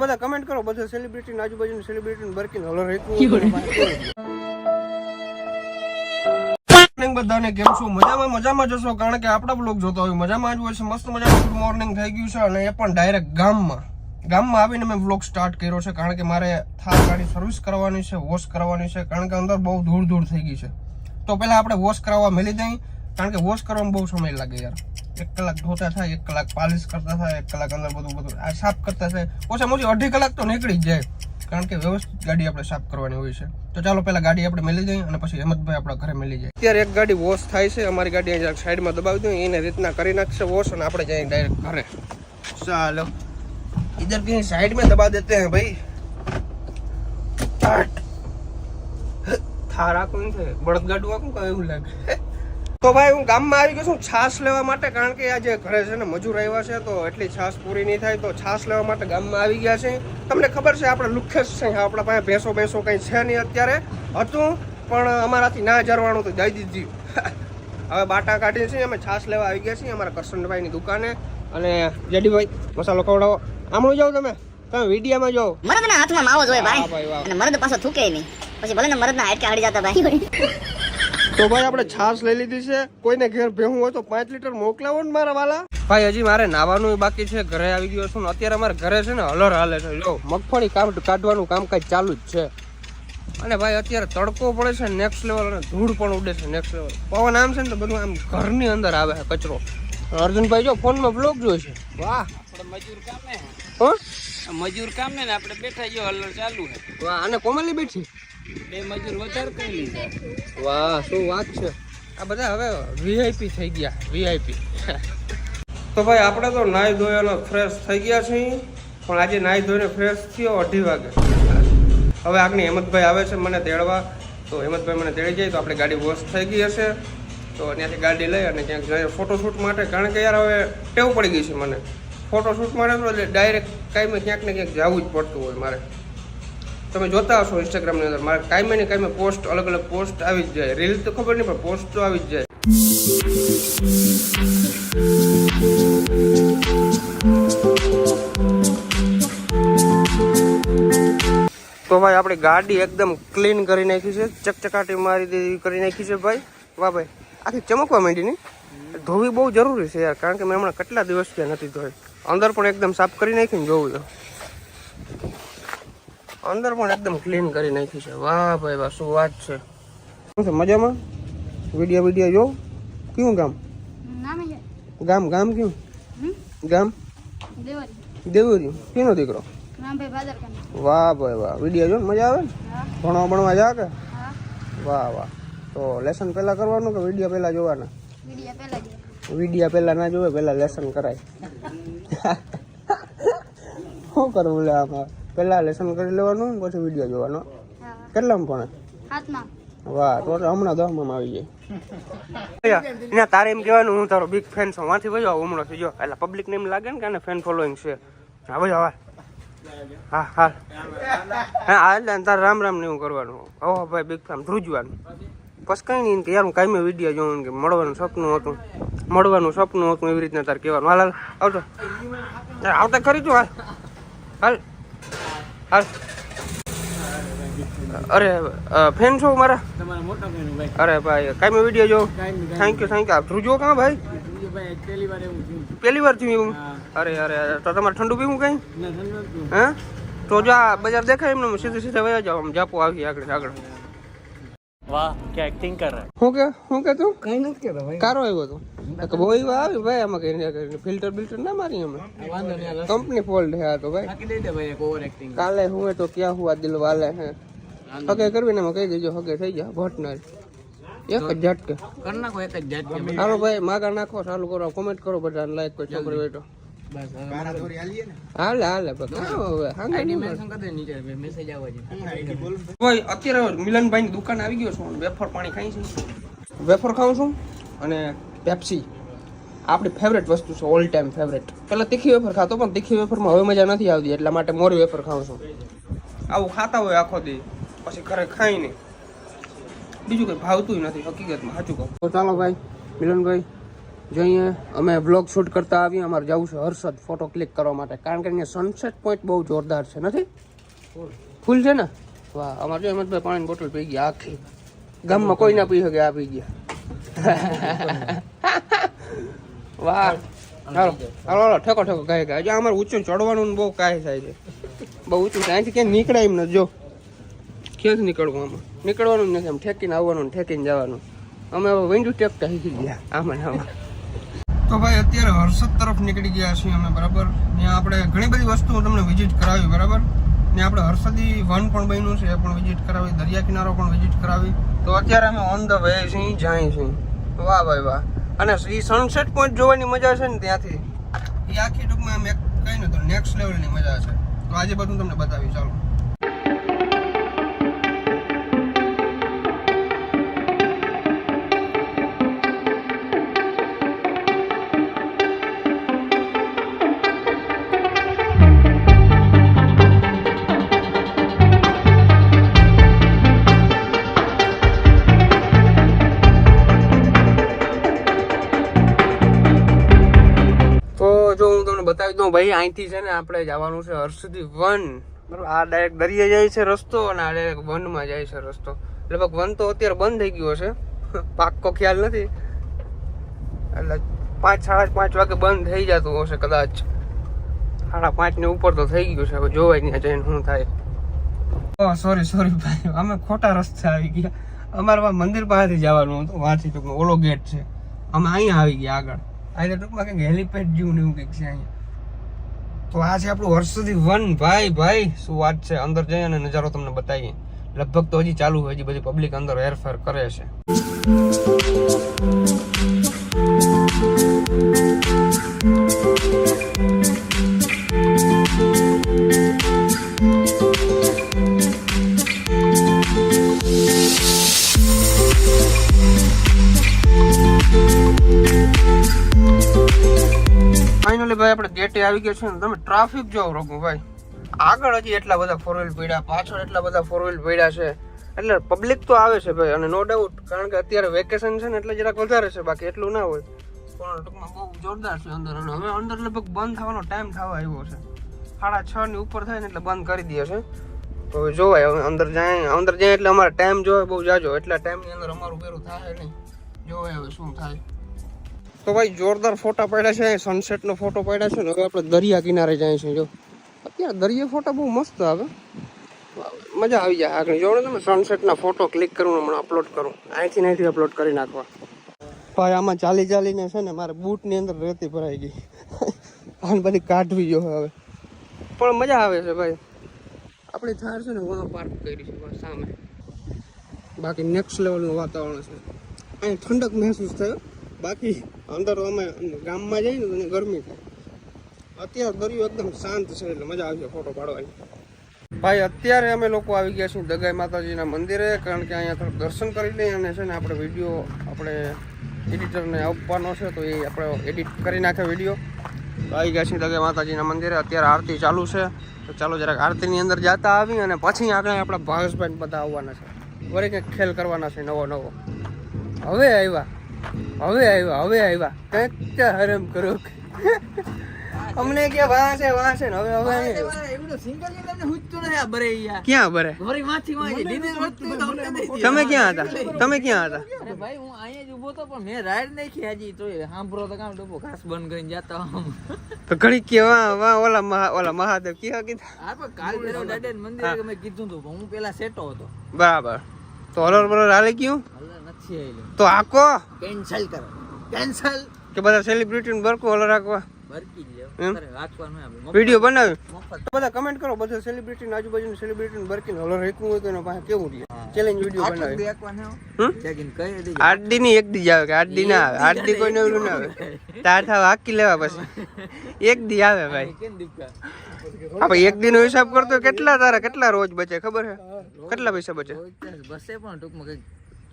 બધા કમેન્ટ કરો, બધા સેલિબ્રિટી આજુબાજુ સેલિબ્રિટી બરકીન હલર બધાને કેમ છો? મજામાં જશો, કારણ કે આપણા બ્લોગ જોતો હોય મજામાં જ હોય છે. મસ્ત મજાનું ગુડ મોર્નિંગ થઈ ગયું છે અને એ પણ ડાયરેક્ટ ગામમાં આવીને મેં બ્લોગ સ્ટાર્ટ કર્યો છે, કારણ કે મારે થાર ગાડી સર્વિસ કરવાની છે, વોશ કરવાની છે, કારણ કે અંદર બહુ ધૂળ થઈ ગઈ છે. તો પહેલા આપણે વોશ કરાવવા મેલી દઈએ, કારણ કે વોશ કરવામાં બહુ સમય લાગે યાર. 1 કલાક ધોતા થાય, 1 કલાક પાલિશ કરતા થાય, 1 કલાક અંદર બધું આ સાફ કરતા થાય, ઓછામાં ઓછી 1.5 કલાક તો નીકળી જ જાય, કારણ કે વ્યવસ્થિત ગાડી આપણે સાફ કરવાની હોય છે. તો ચાલો પહેલા ગાડી આપણે મેલી દઈએ અને પછી હેમંતભાઈ આપણા ઘરે મેલી જાય. અત્યારે એક ગાડી વોશ થાય છે, અમારી ગાડી અહીંયા સાઈડમાં દબાવી દઈએ, એને રીતના કરી નાખશે વોશ અને આપણે જઈએ ડાયરેક્ટ ઘરે. ચાલો इधर कहीं साइड में दबा देते हैं भाई. थारा कोण છે બળદગાડું આખું કઈ એવું લાગે. તો ભાઈ હું ગામમાં આવી ગયો છું છાશ લેવા માટે, કારણ કે આજે ઘરે છે ને મજૂર આવ્યા છે, તો એટલી છાશ પૂરી નહીં થાય, તો છાશ લેવા માટે ગામમાં આવી ગયા છે. તમને ખબર છે આપણે લુખેશ છે, આપણા પાસે ભેંસો કંઈ છે નહીં અત્યારે, હતું પણ અમારાથી ના જરવાનું તો દઈ દીધી. હવે બાટા કાઢીએ છીએ, અમે છાશ લેવા આવી ગયા છીએ અમારા કરશનભાઈની દુકાને. અને જેડીભાઈ મસાલો ખવડાવો. આમણું જાવ તમે વિડીયામાં જાઓ. મરદના હાથમાં માવો જોઈએ ભાઈ, અને મરદ પાછો થૂકે નહીં, પછી ભલે ને મરદના હાડકા હડી જતા ભાઈ. તો ભાઈ આપણે છાશ લઈ લીધી છે. કોઈને ઘેર ભેહું હોય તો 5 લીટર મોકલાવો ને મારા વાલા. ભાઈ હજી મારે નાવાનું બાકી છે, ઘરે આવી ગયો છું. અત્યારે અમારે ઘરે છે ને હલર હાલે છે. જો મગફળી કાઢવાનું કામકાજ ચાલુ જ છે. અને ભાઈ અત્યારે તડકો પડે છે નેક્સ્ટ લેવલ, અને ધૂળ પણ ઉડે છે નેક્સ્ટ લેવલ. પવન આમ છે ને તો બધું આમ ઘરની અંદર આવે છે કચરો. અર્જુનભાઈ જો ફોનમાં બ્લોગ જોઈ છે. વાહ, મજૂર કામ ને મજૂર કામ ને આપણે બેઠા જો હલર ચાલુ છે. વાહ, અને કોમલી બેઠી 2 મજૂર વધારે કરી લીધા. વાહ, શું વાત છે. આ બધા હવે વીઆઈપી થઈ ગયા, વીઆઈપી. તો ભાઈ આપણે તો નાહી ધોયાનો ફ્રેશ થઈ ગયા છીએ, પણ આજે નાહી ધોઈને ફ્રેશ થયો 2:30 વાગે. હવે આગળ હેમંતભાઈ આવે છે મને તેડવા, તો હેમંતભાઈ મને તેડી જાય તો આપણે ગાડી વોશ થઈ ગઈ હશે, તો ત્યાંથી ગાડી લઈ અને ક્યાંક જઈએ ફોટોશૂટ માટે, કારણ કે યાર હવે ટેવ પડી ગઈ છે મને ફોટોશૂટ માટે, તો ડાયરેક્ટ કાંઈ ક્યાંક ને ક્યાંક જવું જ પડતું હોય મારે. તમે જોતા હશો ઇન્સ્ટાગ્રામની અંદર મારે કાંઈ પોસ્ટ અલગ પોસ્ટ આવી જ જાય. રીલ તો ખબર નહીં પણ પોસ્ટ તો આવી જ જાય. તો ભાઈ આપણી ગાડી એકદમ ક્લીન કરી નાખી છે, ચકચકાટી મારી દીધી કરી નાખી છે ભાઈ. વાહ ભાઈ, આખી ચમકવા માંડી નહીં. ધોવી બહુ જરૂરી છે યાર, કારણ કે મેં હમણાં કેટલા દિવસ ત્યાં નથી ધોઈ. અંદર પણ એકદમ સાફ કરી નાખીને જોવું તો અંદર પણ એકદમ ક્લીન કરી નાખી છે. વાહ ભાઈ વાહ, શું વાત છે. શું છે મજામાં? વિડીયો જો. કયું ગામ કયું ગામ? દેવરી. કીનો દીકરો? વાહ ભાઈ વાહ, વિડીયો જો મજા આવે ને? ભણવા જા કે? વાહ વાહ. તો લેસન પહેલા કરવાનું કે વિડીયો પહેલા જોવાના? વિડીયો પહેલા ના જોવે, પહેલા લેસન કરાય. શું કરવું લે આમાં? પહેલા લેસન કરી લેવાનું પછી વિડીયો જોવાનો. કેટલામાં ભણે? વાહ, તો હમણાં 10માં આવી જાય. એના તારે એમ કહેવાનું હું તારો બિગ ફેન છું, વાંથી ભાઈ હમણાં થઈ ગયો એટલે પબ્લિક ને એમ લાગે ને કે આને ફેન ફોલોઈંગ છે. હા ભાઈ હા હા હા એટલે તારે રામ ને એવું કરવાનું. ઓહો ભાઈ બિગ ફેન ધ્રુજવાનું. બસ કંઈ નહીં કે યાર હું કાંઈ વિડીયો જોઉં કે મળવાનું સપનું હતું એવી રીતના તારે કહેવાનું. હાલ આવતો આવતા ખરી તું. હાલ હાલ. અરે ફેન છો મારા? અરે ભાઈ કાંઈ વિડીયો જોઉં. Thank you. ધ્રુજો કાં ભાઈ? પહેલી વાર થયું એવું? અરે તો તમારે ઠંડુ પીવું કઈ? હા, તો જો આ બજાર દેખાય એમને સીધા વયા જાઓ, આમ જાપો આવી આગળ. વાહ, क्या एक्टिंग कर रहा है. હું કે તું કઈ નથી કેતો ભાઈ. કારો આવ્યો તો બહુ આવી ભાઈ, આમાં કઈ ફિલ્ટર ના મારી અમે. કંપની ફોલ્ટ છે આ તો ભાઈ. કાલે હું તો ક્યાં હુઆ દિલ વાલે હે. હગે કરવી ને કહી દેજો, હગે થઈ જાય ભટનાર. એક જ ઝટકે कर नाखो, एक જ ઝટકે. હાલો ભાઈ માગા નાખો, ચાલુ કરો, કોમેન્ટ કરો બધા, લાઈક કોઈ છોકરી હોય તો. બસ હમારા દોરી હાલીએ ને. હાલે હવે આઈડી મેન્શન કરી દે નીચે, મેસેજ આવવા દે. ભાઈ અત્યારે મિલનભાઈ ની દુકાન આવી ગયો છું, વેફર પાણી ખાઈ છું. વેફર ખાઉં છું અને પેપ્સી આપણી ફેવરેટ વસ્તુ છે, ઓલ ટાઈમ ફેવરેટ. પેલા તીખી વેફર ખાતો, પણ તીખી વેફરમાં હવે મજા નથી આવતી, એટલા માટે મોરી વેફર ખાઉં છું. આવું ખાતા હોય આખો દી, પછી ઘરે ખાઈ નહીં, બીજું કંઈ ભાવતું નથી હકીકતમાં, સાચું કહું. તો ચાલો ભાઈ મિલનભાઈ જો અહીંયા અમે બ્લોગ શૂટ કરતા આવીએ, અમારે જવું છે હર્ષદ ફોટો ક્લિક કરવા માટે, કારણ કે અહીંયા સનસેટ પોઈન્ટ બહુ જોરદાર છે. નથી ફૂલ છે ને? વાહ, અમારે જો હેમંતભાઈ પાણીની બોટલ પી ગયા આખી, ગામમાં કોઈ ના પી શકે, આ પી ગયા. વાહ, હાલો હાલો હાલો, ઠેકો ઠેકો ગાય ગાય. જો અમારે ઊંચું ચડવાનું બહુ કાંઈ થાય છે, બહુ ઊંચું છે. અહીંથી ક્યાંય નીકળાય એમ નથી. જો ક્યાંથી નીકળવું, આમાં નીકળવાનું જ નથી, આમ ઠેકીને આવવાનું, ઠેકીને જવાનું. અમે હવે વિન્ડો ટેકતા શીખી ગયા આમાં ને આમાં. તો ભાઈ અત્યારે હર્ષદ તરફ નીકળી ગયા છીએ અમે, બરાબર. ત્યાં આપણે ઘણી બધી વસ્તુઓ તમને વિઝિટ કરાવી, બરાબર. ત્યાં આપણે હર્ષદી વન પણ બન્યું છે, એ પણ વિઝિટ કરાવી, દરિયા કિનારો પણ વિઝિટ કરાવી. તો અત્યારે અમે ઓન ધ વે છીએ, જાય છીએ. વાહ ભાઈ વાહ. અને એ સનસેટ પોઈન્ટ જોવાની મજા છે ને ત્યાંથી, એ આખી ટૂંકમાં આમ એક કઈ ને તો નેક્સ્ટ લેવલની મજા છે. તો આજે બધું તમને બતાવી, ચાલો. બતાવી દઉં ભાઈ, અહીંથી છે ને આપણે જવાનું છે હર્ષદી વન, બરાબર. આ ડાયરેક્ટ દરિયા જાય છે રસ્તો, અને આ ડાયરેક્ટ વનમાં જાય છે રસ્તો. લગભગ વન તો અત્યારે બંધ થઈ ગયો છે, પાક્કો ખ્યાલ નથી. એટલે 5-5:30 વાગે બંધ થઈ જતું હશે કદાચ. 5:30 ને ઉપર તો થઈ ગયું છે, હવે જોવાય નહીં જઈને શું થાય. સોરી ભાઈ, અમે ખોટા રસ્તે આવી ગયા. અમારે મંદિર પાસેથી જવાનું હતું, વાંચી ટૂંકમાં ઓલો ગેટ છે, અમે અહીંયા આવી ગયા આગળ. અહીંયા ટૂંકમાં કંઈક હેલિપેડ જેવું ને એવું કંઈક છે અહીંયા. તો આ છે આપણું હર્ષદી વન. ભાઈ શું વાત છે. અંદર જઈએ અને નજારો તમને બતાવીએ. લગભગ તો હજી ચાલુ હોય, હજી બધી પબ્લિક અંદર હેરફેર કરે છે. ફાઇનલી ભાઈ આપણે ગેટે આવી ગયા છે ને. તમે ટ્રાફિક જોવો રોગું ભાઈ, આગળ હજી એટલા બધા 4 વ્હીલ પડ્યા, પાછળ એટલા બધા 4 વ્હીલ પડ્યા છે. એટલે પબ્લિક તો આવે છે ભાઈ, અને નો ડાઉટ, કારણ કે અત્યારે વેકેશન છે ને એટલે જરાક વધારે છે, બાકી એટલું ના હોય. પણ ટૂંકમાં બહુ જોરદાર છે અંદર. અને હવે અંદર લગભગ બંધ થવાનો ટાઈમ થવા આવ્યો છે, 6:30 ની ઉપર થાય ને એટલે બંધ કરી દે છે. તો હવે જોવાય, હવે અંદર જાય એટલે અમારે ટાઈમ જોવાય બહુ જાજો, એટલા ટાઈમની અંદર અમારું પેલું થાય નહીં. જોવાય હવે શું થાય. તો ભાઈ જોરદાર ફોટા પડ્યા છે, સનસેટનો ફોટો પડ્યા છે ને. હવે આપણે દરિયા કિનારે જાય છે. જો અત્યારે દરિયા ફોટા બહુ મસ્ત આવે, મજા આવી જાય. આગળ જોડે તમે સનસેટના ફોટો ક્લિક કરું, હમણાં અપલોડ કરું, અહીંથી અપલોડ કરી નાખવા. ભાઈ આમાં ચાલીને છે ને મારે બૂટની અંદર રેતી ભરાઈ ગઈ, આને બધી કાઢવી જો હવે. પણ મજા આવે છે ભાઈ. આપણી થાર છે ને વहाँ પાર્ક કરી છે સામે. બાકી નેક્સ્ટ લેવલનું વાતાવરણ છે. અહીં ઠંડક મહેસૂસ થયો, બાકી અંદર અમે ગામમાં જઈએ ને તો ગરમી થાય. અત્યારે દરિયો એકદમ શાંત છે એટલે મજા આવશે ફોટો પાડવાની. ભાઈ અત્યારે અમે લોકો આવી ગયા છીએ દગાઈ માતાજીના મંદિરે, કારણ કે અહીંયા થોડું દર્શન કરી લઈએ અને છે ને આપણે વિડીયો આપણે એડિટરને આપવાનો છે, તો એ આપણે એડિટ કરી નાખે વિડીયો. તો આવી ગયા છીએ દગાઈ માતાજીના મંદિરે. અત્યારે આરતી ચાલુ છે, તો ચાલો જરાક આરતીની અંદર જતા આવી અને પછી આગળ આપણા ભાવેશભાઈ બધા આવવાના છે, વળી કંઈક ખેલ કરવાના છે નવો. હવે આવ્યા કંઈક હરમ કરો. અમને કે વાં છે ને હવે ક્યાં બરે? તમે ક્યાં હતા? અરે ભાઈ હું અહીંયા જ ઉભો તો, પણ મેં રાઈડ નાખી હજી તો સાંભળો તો કામ ડબ્બો ઘાસ બંધ કરીને જતા. તો ઘડી કે વાં ઓલા મહાદેવ કીધા. હા પણ કાલ ભૈરવ દાદા મંદિર મેં કીધું હતું, હું પેલા સેટો હતો. બરાબર. તો હલર હાલે ગયું નથી આવેલું તો આકો કેન્સલ કરો, કેન્સલ કે બધા સેલિબ્રિટી બરકો હલર રાખવા બરકી જ વિડીયો બનાવ્યો. બધા કમેન્ટ કરો, બધા સેલિબ્રિટી આજુબાજુ સેલિબ્રિટી બરકીને હલર રેકવું હોય તો એના પાસે કેવું રહે. ચેલેન્જ વિડીયો બનાવે. 8 દી ની 1 દી જ આવે કે 8 દી ના આવે? 8 દી કોઈ નવરું ના આવે. તાર થાવ હાકી લેવા પછી 1 દી આવે ભાઈ. હા ભાઈ 1 દી નો હિસાબ કરતો કેટલા રોજ બચે ખબર છે? કેટલા પૈસા બચે? બસે પણ ટૂંકમાં કઈક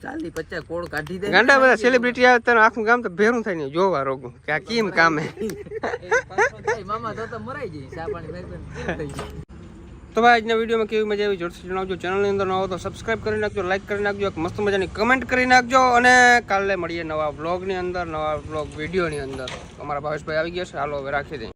40-50 કોડ કાઢી દે. ગાંડા બધા સેલિબ્રિટી આવે તો આખું ગામ તો ભેરું થાય ને જોવા રોગું કે આ કેમ કામે. મામા તો મરાઈ જાય. ચા પાણી તો ભાઈ આજના વિડીયોમાં કેવી મજા આવી જોરથી જણાવજો. ચેનલની અંદર ન હો તો સબસ્ક્રાઇબ કરી નાખજો, લાઈક કરી નાખજો, એક મસ્ત મજાની કમેન્ટ કરી નાખજો. અને કાલે મળીએ નવા વ્લોગની અંદર, નવા વ્લોગ વિડીયોની અંદર. અમારા ભાવેશભાઈ આવી ગયા છે, હાલો હવે રાખી દઈએ.